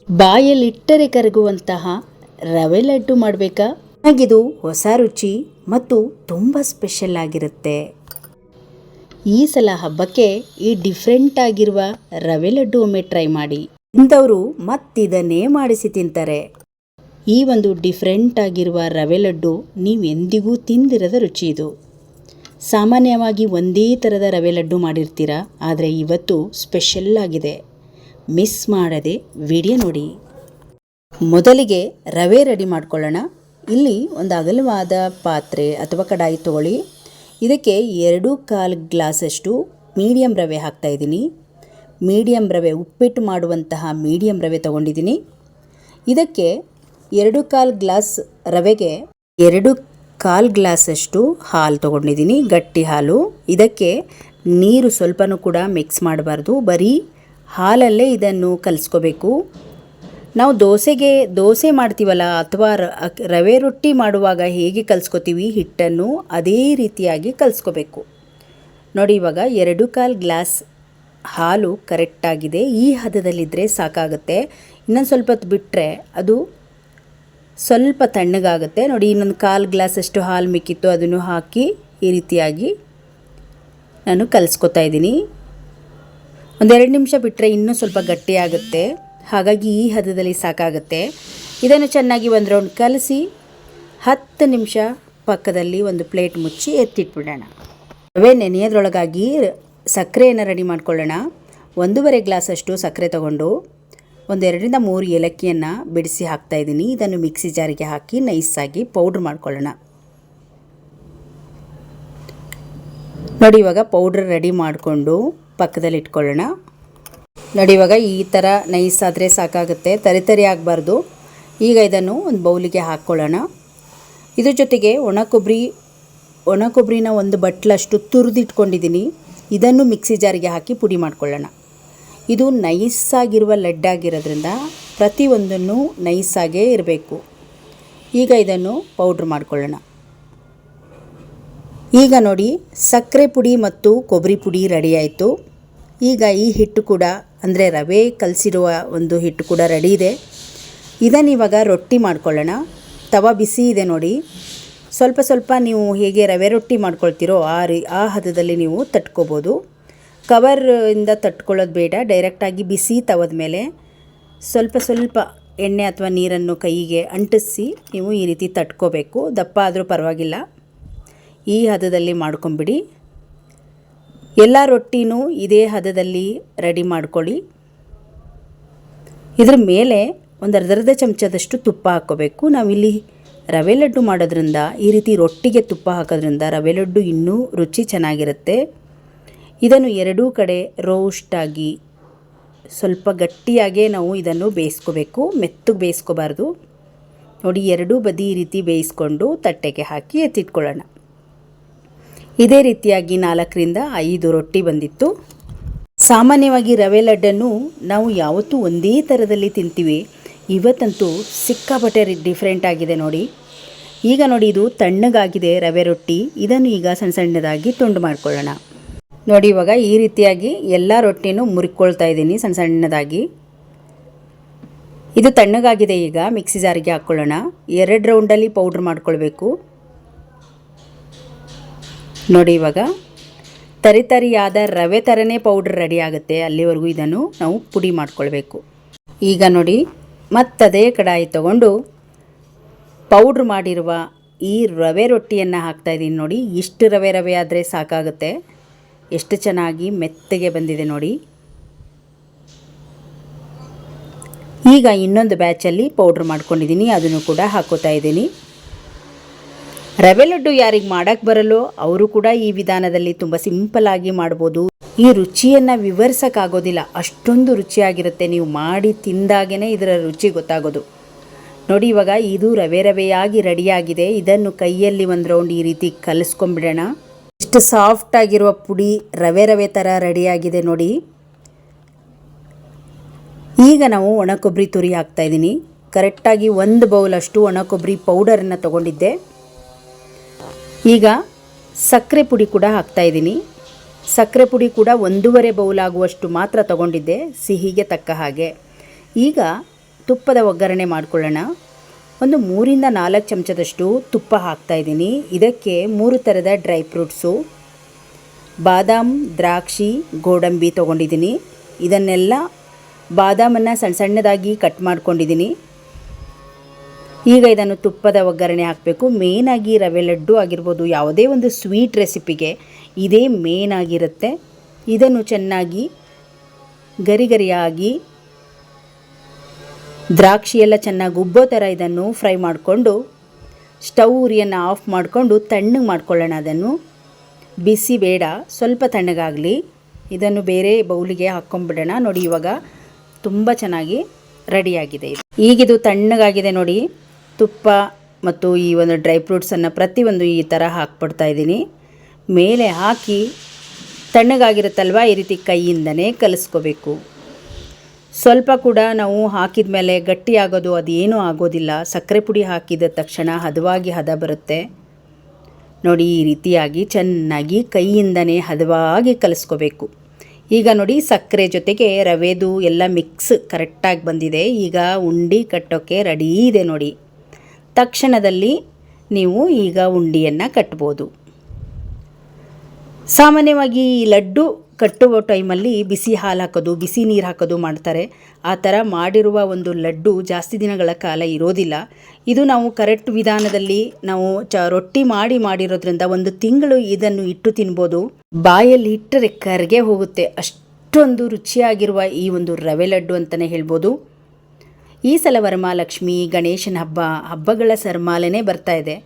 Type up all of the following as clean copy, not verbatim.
ಬಾಯಲ್ಲಿಟ್ಟರೆ ಕರಗುವಂತಹ ರವೆ ಲಡ್ಡು ಮಾಡಬೇಕಾ? ಹಾಗಿದು ಹೊಸ ರುಚಿ ಮತ್ತು ತುಂಬ ಸ್ಪೆಷಲ್ ಆಗಿರುತ್ತೆ. ಈ ಸಲ ಹಬ್ಬಕ್ಕೆ ಈ ಡಿಫ್ರೆಂಟ್ ಆಗಿರುವ ರವೆ ಲಡ್ಡು ಒಮ್ಮೆ ಟ್ರೈ ಮಾಡಿ. ಇಂಥವರು ಮತ್ತಿದನ್ನೇ ಮಾಡಿಸಿ ತಿಂತಾರೆ. ಈ ಒಂದು ಡಿಫ್ರೆಂಟ್ ಆಗಿರುವ ರವೆ ಲಡ್ಡು ನೀವು ಎಂದಿಗೂ ತಿಂದಿರದ ರುಚಿ ಇದು. ಸಾಮಾನ್ಯವಾಗಿ ಒಂದೇ ಥರದ ರವೆ ಲಡ್ಡು ಮಾಡಿರ್ತೀರಾ, ಆದರೆ ಇವತ್ತು ಸ್ಪೆಷಲ್ ಆಗಿದೆ. ಮಿಸ್ ಮಾಡದೆ ವಿಡಿಯೋ ನೋಡಿ. ಮೊದಲಿಗೆ ರವೆ ರೆಡಿ ಮಾಡ್ಕೊಳ್ಳೋಣ. ಇಲ್ಲಿ ಒಂದು ಅಗಲವಾದ ಪಾತ್ರೆ ಅಥವಾ ಕಡಾಯಿ ತಗೊಳ್ಳಿ. ಇದಕ್ಕೆ 2/4 ಗ್ಲಾಸಷ್ಟು ಮೀಡಿಯಮ್ ರವೆ ಹಾಕ್ತಾಯಿದ್ದೀನಿ. ಮೀಡಿಯಮ್ ರವೆ, ಉಪ್ಪಿಟ್ಟು ಮಾಡುವಂತಹ ಮೀಡಿಯಮ್ ರವೆ ತೊಗೊಂಡಿದ್ದೀನಿ. ಇದಕ್ಕೆ 2/4 ಗ್ಲಾಸ್ ರವೆಗೆ 2/4 ಗ್ಲಾಸಷ್ಟು ಹಾಲು ತೊಗೊಂಡಿದ್ದೀನಿ, ಗಟ್ಟಿ ಹಾಲು. ಇದಕ್ಕೆ ನೀರು ಸ್ವಲ್ಪನೂ ಕೂಡ ಮಿಕ್ಸ್ ಮಾಡಬಾರ್ದು, ಬರೀ ಹಾಲಲ್ಲೇ ಇದನ್ನು ಕಲಿಸ್ಕೋಬೇಕು. ನಾವು ದೋಸೆ ಮಾಡ್ತೀವಲ್ಲ ಅಥವಾ ರವೆ ರೊಟ್ಟಿ ಮಾಡುವಾಗ ಹೇಗೆ ಕಲಿಸ್ಕೋತೀವಿ ಹಿಟ್ಟನ್ನು, ಅದೇ ರೀತಿಯಾಗಿ ಕಲಿಸ್ಕೋಬೇಕು. ನೋಡಿ, ಇವಾಗ 2/4 ಗ್ಲಾಸ್ ಹಾಲು ಕರೆಕ್ಟಾಗಿದೆ. ಈ ಹದದಲ್ಲಿದ್ದರೆ ಸಾಕಾಗುತ್ತೆ. ಇನ್ನೊಂದು ಸ್ವಲ್ಪ ಹೊತ್ತು ಬಿಟ್ಟರೆ ಅದು ಸ್ವಲ್ಪ ತಣ್ಣಗಾಗುತ್ತೆ. ನೋಡಿ, ಇನ್ನೊಂದು 1/4 ಗ್ಲಾಸಷ್ಟು ಹಾಲು ಮಿಕ್ಕಿತ್ತು, ಅದನ್ನು ಹಾಕಿ ಈ ರೀತಿಯಾಗಿ ನಾನು ಕಲಿಸ್ಕೊತಾ ಇದ್ದೀನಿ. 1-2 ನಿಮಿಷ ಬಿಟ್ಟರೆ ಇನ್ನೂ ಸ್ವಲ್ಪ ಗಟ್ಟಿಯಾಗುತ್ತೆ. ಹಾಗಾಗಿ ಈ ಹದದಲ್ಲಿ ಸಾಕಾಗುತ್ತೆ. ಇದನ್ನು ಚೆನ್ನಾಗಿ ಒಂದು ರೌಂಡ್ ಕಲಸಿ 10 ನಿಮಿಷ ಪಕ್ಕದಲ್ಲಿ ಒಂದು ಪ್ಲೇಟ್ ಮುಚ್ಚಿ ಎತ್ತಿಟ್ಬಿಡೋಣ. ರವೆ ನೆನೆಯೋದ್ರೊಳಗಾಗಿ ಸಕ್ಕರೆಯನ್ನು ರೆಡಿ ಮಾಡ್ಕೊಳ್ಳೋಣ. 1.5 ಗ್ಲಾಸಷ್ಟು ಸಕ್ಕರೆ ತಗೊಂಡು 2-3 ಏಲಕ್ಕಿಯನ್ನು ಬಿಡಿಸಿ ಹಾಕ್ತಾಯಿದ್ದೀನಿ. ಇದನ್ನು ಮಿಕ್ಸಿ ಜಾರಿಗೆ ಹಾಕಿ ನೈಸಾಗಿ ಪೌಡ್ರ್ ಮಾಡ್ಕೊಳ್ಳೋಣ. ನೋಡಿ, ಇವಾಗ ಪೌಡ್ರ್ ರೆಡಿ ಮಾಡಿಕೊಂಡು ಪಕ್ಕದಲ್ಲಿ ಇಟ್ಕೊಳ್ಳೋಣ. ನೋಡಿ, ಇವಾಗ ಈ ಥರ ನೈಸ್ ಆದರೆ ಸಾಕಾಗುತ್ತೆ, ತರಿ ಆಗಬಾರ್ದು. ಈಗ ಇದನ್ನು ಒಂದು ಬೌಲಿಗೆ ಹಾಕ್ಕೊಳ್ಳೋಣ. ಇದ್ರ ಜೊತೆಗೆ ಒಣ ಕೊಬ್ಬರಿನ ಒಂದು ಬಟ್ಲಷ್ಟು ತುರಿದಿಟ್ಕೊಂಡಿದ್ದೀನಿ. ಇದನ್ನು ಮಿಕ್ಸಿ ಜಾರಿಗೆ ಹಾಕಿ ಪುಡಿ ಮಾಡ್ಕೊಳ್ಳೋಣ. ಇದು ನೈಸಾಗಿರುವ ಲಡ್ಡಾಗಿರೋದ್ರಿಂದ ಪ್ರತಿಯೊಂದನ್ನು ನೈಸಾಗೇ ಇರಬೇಕು. ಈಗ ಇದನ್ನು ಪೌಡ್ರ್ ಮಾಡ್ಕೊಳ್ಳೋಣ. ಈಗ ನೋಡಿ, ಸಕ್ಕರೆ ಪುಡಿ ಮತ್ತು ಕೊಬ್ಬರಿ ಪುಡಿ ರೆಡಿ ಆಯಿತು. ಈಗ ಈ ಹಿಟ್ಟು ಕೂಡ, ಅಂದರೆ ರವೆ ಕಲಸಿರುವ ಒಂದು ಹಿಟ್ಟು ಕೂಡ ರೆಡಿ ಇದೆ. ಇದನ್ನು ಇವಾಗ ರೊಟ್ಟಿ ಮಾಡ್ಕೊಳ್ಳೋಣ. ತವ ಬಿಸಿ ಇದೆ ನೋಡಿ. ಸ್ವಲ್ಪ ಸ್ವಲ್ಪ ನೀವು ಹೇಗೆ ರವೆ ರೊಟ್ಟಿ ಮಾಡ್ಕೊಳ್ತೀರೋ ಆ ಹದದಲ್ಲಿ ನೀವು ತಟ್ಕೋಬೋದು. ಕವರಿಂದ ತಟ್ಕೊಳ್ಳೋದು ಬೇಡ, ಡೈರೆಕ್ಟಾಗಿ ಬಿಸಿ ತವದ ಮೇಲೆ ಸ್ವಲ್ಪ ಎಣ್ಣೆ ಅಥವಾ ನೀರನ್ನು ಕೈಗೆ ಅಂಟಿಸಿ ನೀವು ಈ ರೀತಿ ತಟ್ಕೋಬೇಕು. ದಪ್ಪ ಆದರೂ ಪರವಾಗಿಲ್ಲ, ಈ ಹದದಲ್ಲಿ ಮಾಡ್ಕೊಂಬಿಡಿ. ಎಲ್ಲ ರೊಟ್ಟಿನೂ ಇದೇ ಹದದಲ್ಲಿ ರೆಡಿ ಮಾಡ್ಕೊಳ್ಳಿ. ಇದ್ರ ಮೇಲೆ ಒಂದು ಅರ್ಧ ಚಮಚದಷ್ಟು ತುಪ್ಪ ಹಾಕ್ಕೋಬೇಕು. ನಾವಿಲ್ಲಿ ರವೆ ಲಡ್ಡು ಮಾಡೋದ್ರಿಂದ, ಈ ರೀತಿ ರೊಟ್ಟಿಗೆ ತುಪ್ಪ ಹಾಕೋದ್ರಿಂದ ರವೆ ಲಡ್ಡು ಇನ್ನೂ ರುಚಿ ಚೆನ್ನಾಗಿರುತ್ತೆ. ಇದನ್ನು ಎರಡೂ ಕಡೆ ರೋಸ್ಟಾಗಿ ಸ್ವಲ್ಪ ಗಟ್ಟಿಯಾಗೇ ನಾವು ಇದನ್ನು ಬೇಯಿಸ್ಕೋಬೇಕು, ಮೆತ್ತಗೆ ಬೇಯಿಸ್ಕೋಬಾರ್ದು. ನೋಡಿ, ಎರಡೂ ಬದಿ ಈ ರೀತಿ ಬೇಯಿಸ್ಕೊಂಡು ತಟ್ಟೆಗೆ ಹಾಕಿ ಎತ್ತಿಟ್ಕೊಳ್ಳೋಣ. ಇದೇ ರೀತಿಯಾಗಿ 4-5 ರೊಟ್ಟಿ ಬಂದಿತ್ತು. ಸಾಮಾನ್ಯವಾಗಿ ರವೆ ಲಡ್ಡನ್ನು ನಾವು ಯಾವತ್ತೂ ಒಂದೇ ಥರದಲ್ಲಿ ತಿಂತೀವಿ. ಇವತ್ತಂತೂ ಸಿಕ್ಕಾಪಟ್ಟೆ ಡಿಫ್ರೆಂಟ್ ಆಗಿದೆ ನೋಡಿ. ಈಗ ನೋಡಿ, ಇದು ತಣ್ಣಗಾಗಿದೆ ರವೆ ರೊಟ್ಟಿ. ಇದನ್ನು ಈಗ ಸಣ್ಣದಾಗಿ ತುಂಡು ಮಾಡ್ಕೊಳ್ಳೋಣ. ನೋಡಿ, ಇವಾಗ ಈ ರೀತಿಯಾಗಿ ಎಲ್ಲ ರೊಟ್ಟಿನೂ ಮುರಿಕೊಳ್ತಾ ಇದ್ದೀನಿ ಸಣ್ಣದಾಗಿ. ಇದು ತಣ್ಣಗಾಗಿದೆ. ಈಗ ಮಿಕ್ಸಿ ಜಾರಿಗೆ ಹಾಕ್ಕೊಳ್ಳೋಣ. 2 ರೌಂಡಲ್ಲಿ ಪೌಡ್ರ್ ಮಾಡ್ಕೊಳ್ಬೇಕು. ನೋಡಿ, ಇವಾಗ ತರಿಯಾದ ರವೆ ಥರನೇ ಪೌಡ್ರ್ ರೆಡಿ ಆಗುತ್ತೆ. ಅಲ್ಲಿವರೆಗೂ ಇದನ್ನು ನಾವು ಪುಡಿ ಮಾಡ್ಕೊಳ್ಬೇಕು. ಈಗ ನೋಡಿ, ಮತ್ತದೇ ಕಡಾಯಿ ತಗೊಂಡು ಪೌಡ್ರ್ ಮಾಡಿರುವ ಈ ರವೆ ರೊಟ್ಟಿಯನ್ನು ಹಾಕ್ತಾಯಿದ್ದೀನಿ. ನೋಡಿ, ಇಷ್ಟು ರವೆ ಆದರೆ ಸಾಕಾಗುತ್ತೆ. ಎಷ್ಟು ಚೆನ್ನಾಗಿ ಮೆತ್ತಗೆ ಬಂದಿದೆ ನೋಡಿ. ಈಗ ಇನ್ನೊಂದು ಬ್ಯಾಚಲ್ಲಿ ಪೌಡ್ರ್ ಮಾಡ್ಕೊಂಡಿದ್ದೀನಿ, ಅದನ್ನು ಕೂಡ ಹಾಕೋತಾ ಇದ್ದೀನಿ. ರವೆ ಲಡ್ಡು ಯಾರಿಗೆ ಮಾಡೋಕ್ಕೆ ಬರಲ್ಲೋ ಅವರು ಕೂಡ ಈ ವಿಧಾನದಲ್ಲಿ ತುಂಬ ಸಿಂಪಲ್ಲಾಗಿ ಮಾಡ್ಬೋದು. ಈ ರುಚಿಯನ್ನು ವಿವರಿಸೋಕ್ಕಾಗೋದಿಲ್ಲ, ಅಷ್ಟೊಂದು ರುಚಿಯಾಗಿರುತ್ತೆ. ನೀವು ಮಾಡಿ ತಿಂದಾಗೇ ಇದರ ರುಚಿ ಗೊತ್ತಾಗೋದು. ನೋಡಿ, ಇವಾಗ ಇದು ರವೆಯಾಗಿ ರೆಡಿಯಾಗಿದೆ. ಇದನ್ನು ಕೈಯಲ್ಲಿ ಒಂದು ರೌಂಡ್ ಈ ರೀತಿ ಕಲಿಸ್ಕೊಂಬಿಡೋಣ. ಇಷ್ಟು ಸಾಫ್ಟಾಗಿರುವ ಪುಡಿ ರವೆ ಥರ ರೆಡಿಯಾಗಿದೆ ನೋಡಿ. ಈಗ ನಾವು ಒಣ ಕೊಬ್ಬರಿ ತುರಿ ಹಾಕ್ತಾಯಿದ್ದೀನಿ. ಕರೆಕ್ಟಾಗಿ 1 ಬೌಲಷ್ಟು ಒಣ ಕೊಬ್ಬರಿ ಪೌಡರನ್ನು ತೊಗೊಂಡಿದ್ದೆ. ಈಗ ಸಕ್ಕರೆ ಪುಡಿ ಕೂಡ ಹಾಕ್ತಾಯಿದ್ದೀನಿ. ಸಕ್ಕರೆ ಪುಡಿ ಕೂಡ 1.5 ಬೌಲ್ ಆಗುವಷ್ಟು ಮಾತ್ರ ತಗೊಂಡಿದ್ದೆ, ಸಿಹಿಗೆ ತಕ್ಕ ಹಾಗೆ. ಈಗ ತುಪ್ಪದ ಒಗ್ಗರಣೆ ಮಾಡ್ಕೊಳ್ಳೋಣ. ಒಂದು 3-4 ಚಮಚದಷ್ಟು ತುಪ್ಪ ಹಾಕ್ತಾಯಿದ್ದೀನಿ. ಇದಕ್ಕೆ 3 ಥರದ ಡ್ರೈ ಫ್ರೂಟ್ಸು, ಬಾದಾಮ್, ದ್ರಾಕ್ಷಿ, ಗೋಡಂಬಿ ತೊಗೊಂಡಿದ್ದೀನಿ. ಇದನ್ನೆಲ್ಲ ಬಾದಾಮನ್ನು ಸಣ್ಣ ಸಣ್ಣದಾಗಿ ಕಟ್ ಮಾಡ್ಕೊಂಡಿದ್ದೀನಿ. ಈಗ ಇದನ್ನು ತುಪ್ಪದ ಒಗ್ಗರಣೆ ಹಾಕಬೇಕು. ಮೇನಾಗಿ ರವೆ ಲಡ್ಡು ಆಗಿರ್ಬೋದು, ಯಾವುದೇ ಒಂದು ಸ್ವೀಟ್ ರೆಸಿಪಿಗೆ ಇದೇ ಮೇನ್ ಆಗಿರುತ್ತೆ. ಇದನ್ನು ಚೆನ್ನಾಗಿ ಗರಿಗರಿಯಾಗಿ ದ್ರಾಕ್ಷಿ ಎಲ್ಲ ಚೆನ್ನಾಗಿ ಉಬ್ಬೋ ಥರ ಇದನ್ನು ಫ್ರೈ ಮಾಡಿಕೊಂಡು ಸ್ಟವ್ ಉರಿಯನ್ನು ಆಫ್ ಮಾಡಿಕೊಂಡು ತಣ್ಣಗೆ ಮಾಡ್ಕೊಳ್ಳೋಣ. ಅದನ್ನು ಬಿಸಿ ಬೇಡ, ಸ್ವಲ್ಪ ತಣ್ಣಗಾಗಲಿ. ಇದನ್ನು ಬೇರೆ ಬೌಲಿಗೆ ಹಾಕ್ಕೊಂಬಿಡೋಣ. ನೋಡಿ, ಇವಾಗ ತುಂಬ ಚೆನ್ನಾಗಿ ರೆಡಿಯಾಗಿದೆ. ಈಗಿದು ತಣ್ಣಗಾಗಿದೆ ನೋಡಿ. ತುಪ್ಪ ಮತ್ತು ಈ ಒಂದು ಡ್ರೈ ಫ್ರೂಟ್ಸನ್ನು ಪ್ರತಿಯೊಂದು ಈ ಥರ ಹಾಕ್ಬಿಡ್ತಾ ಇದ್ದೀನಿ. ಮೇಲೆ ಹಾಕಿ ತಣ್ಣಗಾಗಿರುತ್ತಲ್ವ, ಈ ರೀತಿ ಕೈಯಿಂದನೇ ಕಲಿಸ್ಕೋಬೇಕು. ಸ್ವಲ್ಪ ಕೂಡ ನಾವು ಹಾಕಿದ ಮೇಲೆ ಗಟ್ಟಿಯಾಗೋದು ಅದೇನೂ ಆಗೋದಿಲ್ಲ. ಸಕ್ಕರೆ ಪುಡಿ ಹಾಕಿದ ತಕ್ಷಣ ಹದವಾಗಿ ಹದ ಬರುತ್ತೆ ನೋಡಿ. ಈ ರೀತಿಯಾಗಿ ಚೆನ್ನಾಗಿ ಕೈಯಿಂದನೇ ಹದವಾಗಿ ಕಲಿಸ್ಕೋಬೇಕು. ಈಗ ನೋಡಿ, ಸಕ್ಕರೆ ಜೊತೆಗೆ ರವೆದು ಎಲ್ಲ ಮಿಕ್ಸ್ ಕರೆಕ್ಟಾಗಿ ಬಂದಿದೆ. ಈಗ ಉಂಡೆ ಕಟ್ಟೋಕ್ಕೆ ರೆಡಿ ಇದೆ ನೋಡಿ. ತಕ್ಷಣದಲ್ಲಿ ನೀವು ಈಗ ಉಂಡೆಯನ್ನು ಕಟ್ಬೋದು. ಸಾಮಾನ್ಯವಾಗಿ ಈ ಲಡ್ಡು ಕಟ್ಟುವ ಟೈಮಲ್ಲಿ ಬಿಸಿ ಹಾಲು ಹಾಕೋದು, ಬಿಸಿ ನೀರು ಹಾಕೋದು ಮಾಡ್ತಾರೆ. ಆ ಥರ ಮಾಡಿರುವ ಒಂದು ಲಡ್ಡು ಜಾಸ್ತಿ ದಿನಗಳ ಕಾಲ ಇರೋದಿಲ್ಲ. ಇದು ನಾವು ಕರೆಕ್ಟ್ ವಿಧಾನದಲ್ಲಿ ನಾವು ರೊಟ್ಟಿ ಮಾಡಿರೋದ್ರಿಂದ 1 ತಿಂಗಳು ಇದನ್ನು ಇಟ್ಟು ತಿನ್ಬೋದು. ಬಾಯಲ್ಲಿ ಇಟ್ಟರೆ ಕರಗೆ ಹೋಗುತ್ತೆ, ಅಷ್ಟೊಂದು ರುಚಿಯಾಗಿರುವ ಈ ಒಂದು ರವೆ ಲಡ್ಡು ಅಂತಲೇ ಹೇಳ್ಬೋದು. ಈ ಸಲ ವರಮಹಾಲಕ್ಷ್ಮಿ, ಗಣೇಶನ ಹಬ್ಬಗಳ ಸರಮಾಲೆನೇ ಬರ್ತಾ ಇದೆ.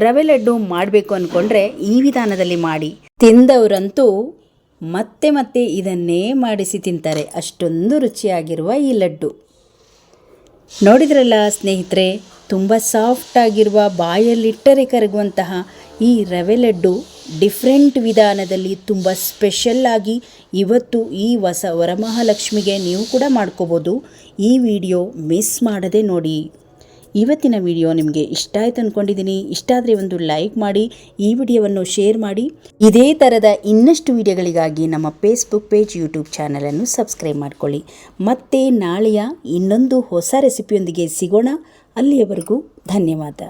ರವೆ ಲಡ್ಡು ಮಾಡಬೇಕು ಅಂದ್ಕೊಂಡ್ರೆ ಈ ವಿಧಾನದಲ್ಲಿ ಮಾಡಿ. ತಿಂದವರಂತೂ ಮತ್ತೆ ಮತ್ತೆ ಇದನ್ನೇ ಮಾಡಿಸಿ ತಿಂತಾರೆ. ಅಷ್ಟೊಂದು ರುಚಿಯಾಗಿರುವ ಈ ಲಡ್ಡು ನೋಡಿದ್ರಲ್ಲ ಸ್ನೇಹಿತರೆ, ತುಂಬ ಸಾಫ್ಟಾಗಿರುವ ಬಾಯಲ್ಲಿಟ್ಟರೆ ಕರಗುವಂತಹ ಈ ರವೆ ಲಡ್ಡು ಡಿಫ್ರೆಂಟ್ ವಿಧಾನದಲ್ಲಿ ತುಂಬ ಸ್ಪೆಷಲ್ಲಾಗಿ ಇವತ್ತು ಈ ವರಮಹಾಲಕ್ಷ್ಮಿಗೆ ನೀವು ಕೂಡ ಮಾಡ್ಕೋಬೋದು. ಈ ವಿಡಿಯೋ ಮಿಸ್ ಮಾಡದೆ ನೋಡಿ. ಇವತ್ತಿನ ವಿಡಿಯೋ ನಿಮಗೆ ಇಷ್ಟ ಆಯ್ತು ಅಂದ್ಕೊಂಡಿದ್ದೀನಿ. ಇಷ್ಟ ಆದರೆ ಒಂದು ಲೈಕ್ ಮಾಡಿ, ಈ ವಿಡಿಯೋವನ್ನು ಶೇರ್ ಮಾಡಿ. ಇದೇ ಥರದ ಇನ್ನಷ್ಟು ವಿಡಿಯೋಗಳಿಗಾಗಿ ನಮ್ಮ ಫೇಸ್ಬುಕ್ ಪೇಜ್, ಯೂಟ್ಯೂಬ್ ಚಾನಲನ್ನು ಸಬ್ಸ್ಕ್ರೈಬ್ ಮಾಡ್ಕೊಳ್ಳಿ. ಮತ್ತೆ ನಾಳೆಯ ಇನ್ನೊಂದು ಹೊಸ ರೆಸಿಪಿಯೊಂದಿಗೆ ಸಿಗೋಣ. ಅಲ್ಲಿಯವರೆಗೂ ಧನ್ಯವಾದ.